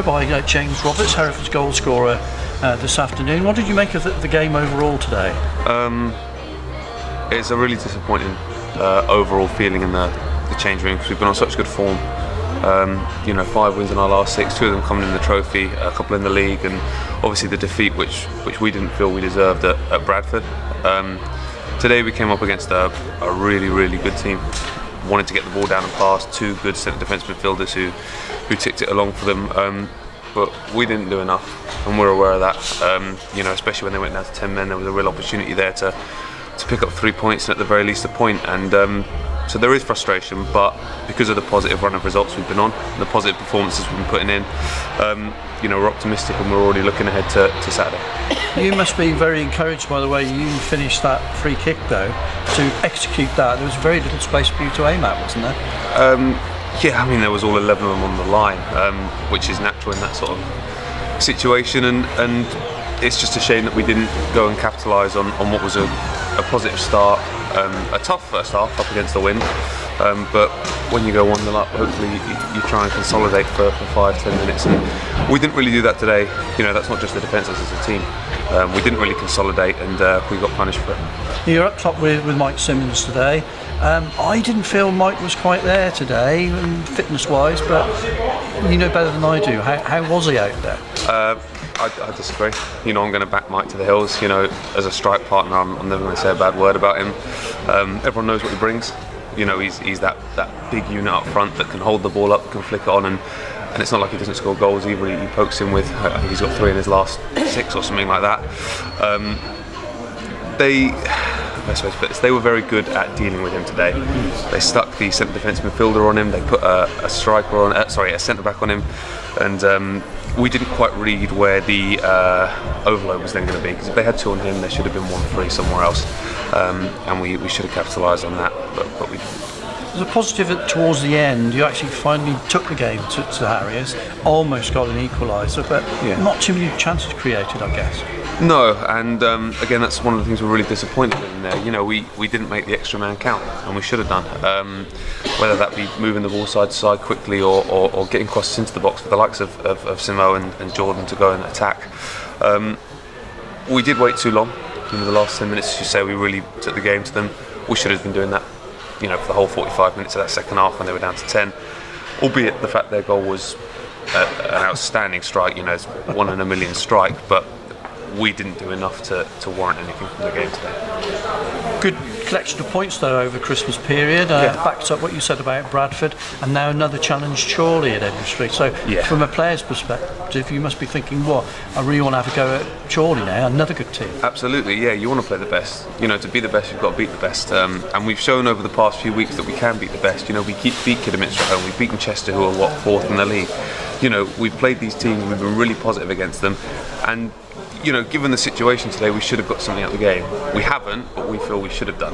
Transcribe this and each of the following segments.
By James Roberts, Hereford's goal scorer this afternoon. What did you make of the game overall today? It's a really disappointing overall feeling in the change room because we've been on such good form. 5 wins in our last 6, 2 of them coming in the trophy, a couple in the league, and obviously the defeat which we didn't feel we deserved at Bradford. Today we came up against a really good team. Wanted to get the ball down and pass, 2 good centre defence midfielders who ticked it along for them, but we didn't do enough, and we're aware of that. Especially when they went down to 10 men, there was a real opportunity there to pick up 3 points and at the very least a point, and so there is frustration, but because of the positive run of results we've been on, the positive performances we've been putting in, we're optimistic and we're already looking ahead to Saturday. You must be very encouraged by the way you finished that free kick though, to execute that. There was very little space for you to aim at, wasn't there? Yeah, I mean there was all 11 of them on the line, which is natural in that sort of situation, and it's just a shame that we didn't go and capitalise on what was a positive start, a tough first half up against the wind, but when you go 1-0 up, hopefully you try and consolidate for 5-10 minutes, and we didn't really do that today. That's not just the defence, that's as a team. We didn't really consolidate, and we got punished for it. You're up top with Mike Simmons today. I didn't feel Mike was quite there today, fitness-wise, but you know better than I do. How was he out there? I disagree. I'm going to back Mike to the hills. As a strike partner, I'm never going to say a bad word about him. Everyone knows what he brings. He's that big unit up front that can hold the ball up, can flick it on, and it's not like he doesn't score goals either. He pokes in with, I think he's got 3 in his last 6 or something like that. They were very good at dealing with him today. They stuck the centre defence midfielder on him. They put a centre back on him, and we didn't quite read where the overload was then going to be, because if they had 2 on him, there should have been 1 free somewhere else, and we should have capitalised on that, but we didn't. There's a positive that towards the end you actually finally took the game to Harriers, almost got an equaliser, but not too many chances created, I guess. No, and again, that's one of the things we're really disappointed in there. We didn't make the extra man count, and we should have done. Whether that be moving the ball side to side quickly or getting crosses into the box for the likes of Simo and Jordan to go and attack. We did wait too long. The last 10 minutes, as you say, we really took the game to them. We should have been doing that, for the whole 45 minutes of that second half when they were down to 10. Albeit the fact their goal was an outstanding strike, it's 1 in a million strike, but we didn't do enough to warrant anything from the game today. Good collection of points though over Christmas period, backs up what you said about Bradford, and now another challenge Chorley at Edward Street. So from a player's perspective, you must be thinking, I really want to have a go at Chorley now, another good team. Absolutely, yeah, you want to play the best. To be the best, you've got to beat the best, and we've shown over the past few weeks that we can beat the best. We beat Kidderminster at home, we've beaten Chester, who are 4th in the league. We've played these teams, we've been really positive against them, and given the situation today, we should have got something out of the game. We haven't, but we feel we should have done.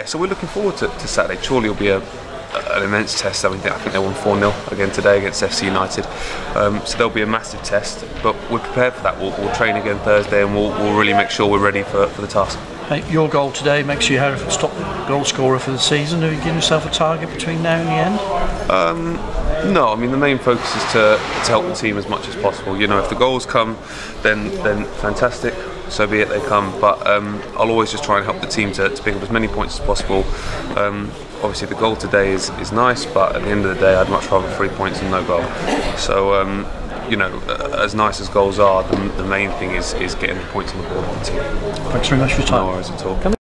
So we're looking forward to Saturday. Chorley will be an immense test. I think they won 4-0 again today against FC United. So there'll be a massive test, but we're prepared for that. We'll train again Thursday, and we'll really make sure we're ready for the task. Hey, your goal today makes you Hereford's top goal scorer for the season. Have you given yourself a target between now and the end? No, the main focus is to help the team as much as possible. If the goals come, then fantastic, so be it, they come. But I'll always just try and help the team to pick up as many points as possible. Obviously the goal today is nice, but at the end of the day I'd much rather 3 points than no goal. So as nice as goals are, the main thing is getting the points on the board on the team. Thanks very much for your time. No worries at all.